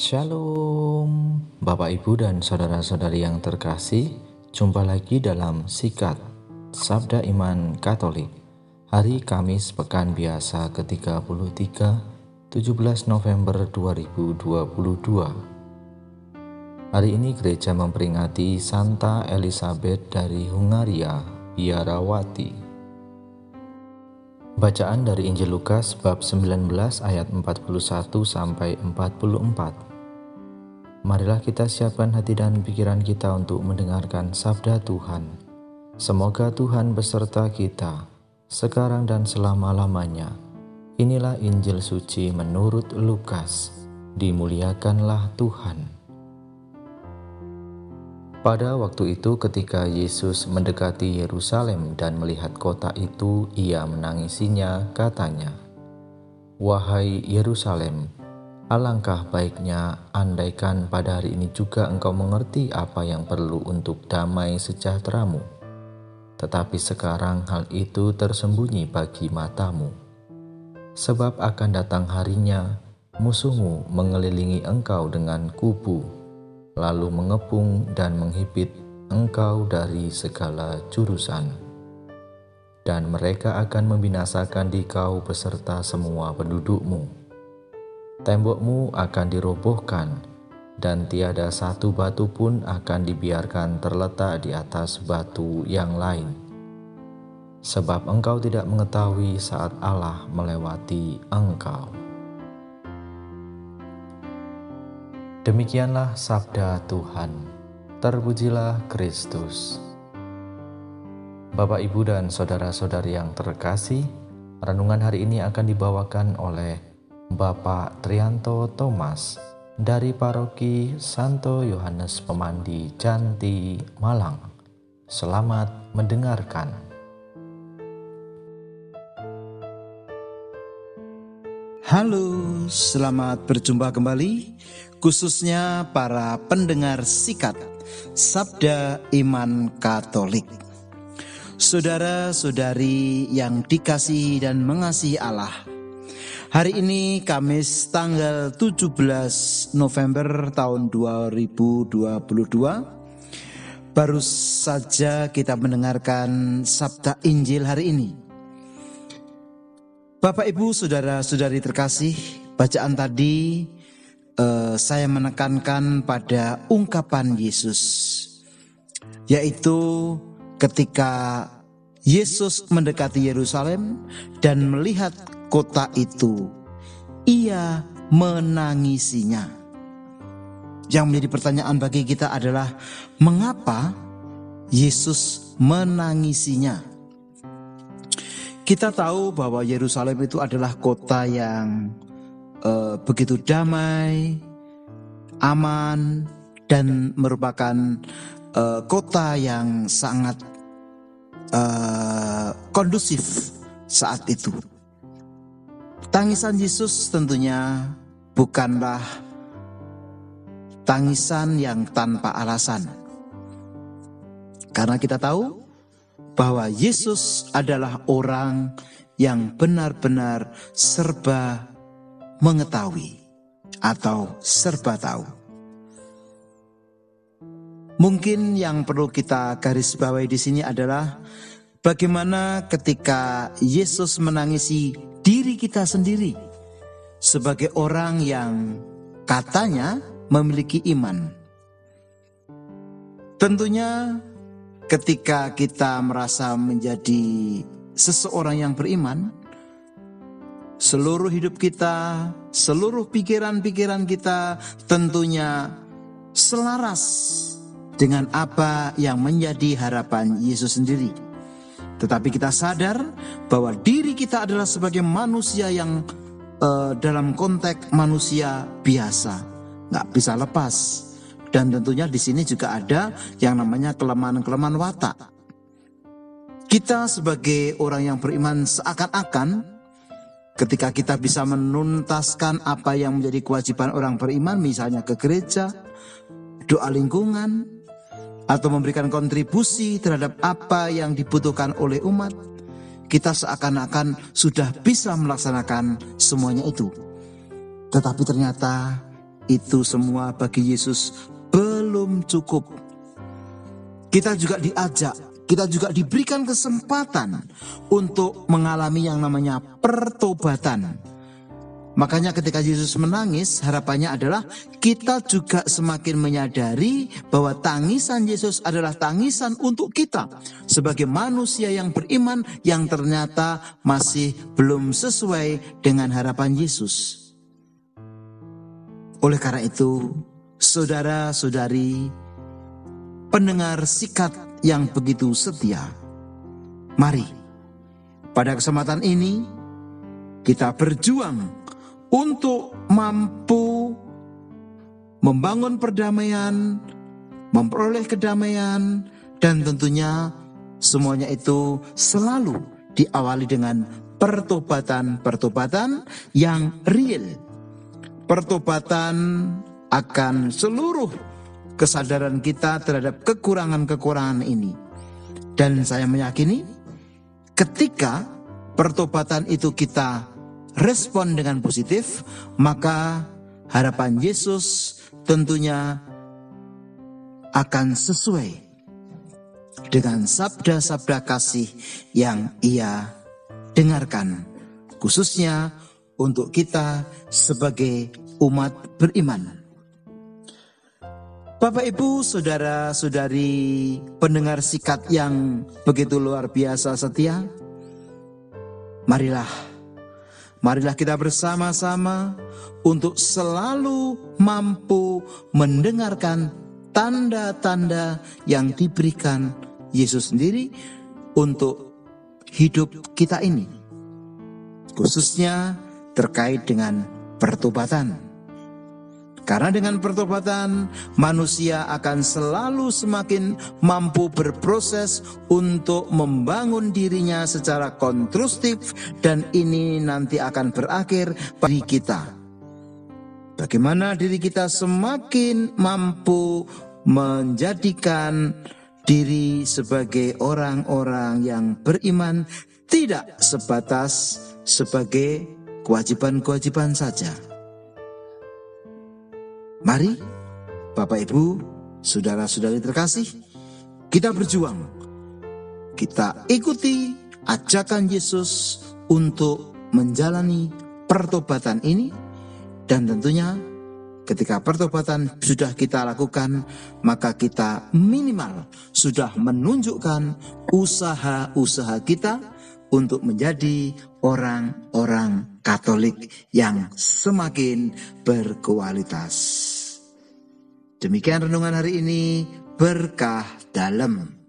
Shalom, Bapak Ibu dan saudara-saudari yang terkasih. Jumpa lagi dalam Sikat Sabda Iman Katolik. Hari Kamis Pekan Biasa ke-33, 17 November 2022. Hari ini gereja memperingati Santa Elizabeth dari Hungaria, Biarawati. Bacaan dari Injil Lukas bab 19 ayat 41 sampai 44. Marilah kita siapkan hati dan pikiran kita untuk mendengarkan sabda Tuhan. Semoga Tuhan beserta kita, sekarang dan selama-lamanya. Inilah Injil suci menurut Lukas. Dimuliakanlah Tuhan. Pada waktu itu ketika Yesus mendekati Yerusalem dan melihat kota itu, ia menangisinya, katanya, "Wahai Yerusalem, alangkah baiknya andaikan pada hari ini juga engkau mengerti apa yang perlu untuk damai sejahteramu. Tetapi sekarang hal itu tersembunyi bagi matamu. Sebab akan datang harinya, musuhmu mengelilingi engkau dengan kubu, lalu mengepung dan menghibit engkau dari segala jurusan. Dan mereka akan membinasakan dikau beserta semua pendudukmu. Tembokmu akan dirobohkan, dan tiada satu batu pun akan dibiarkan terletak di atas batu yang lain. Sebab engkau tidak mengetahui saat Allah melewati engkau." Demikianlah sabda Tuhan. Terpujilah Kristus. Bapak, Ibu, dan saudara-saudari yang terkasih, renungan hari ini akan dibawakan oleh Bapak Trianto Thomas dari Paroki Santo Yohanes Pemandi, Janti, Malang. Selamat mendengarkan. Halo, selamat berjumpa kembali, khususnya para pendengar Sikat Sabda Iman Katolik. Saudara-saudari yang dikasihi dan mengasihi Allah, hari ini Kamis tanggal 17 November tahun 2022, baru saja kita mendengarkan Sabda Injil hari ini. Bapak, Ibu, saudara-saudari terkasih, bacaan tadi saya menekankan pada ungkapan Yesus, yaitu ketika Yesus mendekati Yerusalem dan melihat kota itu, ia menangisinya. Yang menjadi pertanyaan bagi kita adalah, mengapa Yesus menangisinya? Kita tahu bahwa Yerusalem itu adalah kota yang begitu damai, aman, dan merupakan kota yang sangat kondusif saat itu. Tangisan Yesus tentunya bukanlah tangisan yang tanpa alasan, karena kita tahu bahwa Yesus adalah orang yang benar-benar serba mengetahui atau serba tahu. Mungkin yang perlu kita garis bawahi di sini adalah bagaimana ketika Yesus menangisi diri kita sendiri sebagai orang yang katanya memiliki iman. Tentunya ketika kita merasa menjadi seseorang yang beriman, seluruh hidup kita, seluruh pikiran-pikiran kita tentunya selaras dengan apa yang menjadi harapan Yesus sendiri. Tetapi kita sadar bahwa diri kita adalah sebagai manusia yang dalam konteks manusia biasa, nggak bisa lepas. Dan tentunya di sini juga ada yang namanya kelemahan-kelemahan watak. Kita sebagai orang yang beriman seakan-akan ketika kita bisa menuntaskan apa yang menjadi kewajiban orang beriman, misalnya ke gereja, doa lingkungan, atau memberikan kontribusi terhadap apa yang dibutuhkan oleh umat, kita seakan-akan sudah bisa melaksanakan semuanya itu. Tetapi ternyata itu semua bagi Yesus belum cukup. Kita juga diajak, kita juga diberikan kesempatan untuk mengalami yang namanya pertobatan. Makanya ketika Yesus menangis, harapannya adalah kita juga semakin menyadari bahwa tangisan Yesus adalah tangisan untuk kita sebagai manusia yang beriman yang ternyata masih belum sesuai dengan harapan Yesus. Oleh karena itu, saudara-saudari, pendengar sikat yang begitu setia, mari pada kesempatan ini kita berjuang untuk mampu membangun perdamaian, memperoleh kedamaian, dan tentunya semuanya itu selalu diawali dengan pertobatan yang real. Pertobatan akan seluruh kesadaran kita terhadap kekurangan-kekurangan ini. Dan saya meyakini ketika pertobatan itu kita respon dengan positif, maka harapan Yesus tentunya akan sesuai dengan sabda-sabda kasih yang Ia dengarkan, khususnya untuk kita sebagai umat beriman. Bapak, Ibu, saudara-saudari pendengar sikat yang begitu luar biasa setia, Marilah kita bersama-sama untuk selalu mampu mendengarkan tanda-tanda yang diberikan Yesus sendiri untuk hidup kita ini. Khususnya terkait dengan pertobatan. Karena dengan pertobatan, manusia akan selalu semakin mampu berproses untuk membangun dirinya secara konstruktif, dan ini nanti akan berakhir bagi kita. Bagaimana diri kita semakin mampu menjadikan diri sebagai orang-orang yang beriman, tidak sebatas sebagai kewajiban-kewajiban saja. Mari, Bapak, Ibu, saudara-saudari terkasih, kita berjuang. Kita ikuti ajakan Yesus untuk menjalani pertobatan ini. Dan tentunya ketika pertobatan sudah kita lakukan, maka kita minimal sudah menunjukkan usaha-usaha kita untuk menjadi orang-orang Katolik yang semakin berkualitas. Demikian renungan hari ini, berkah dalam.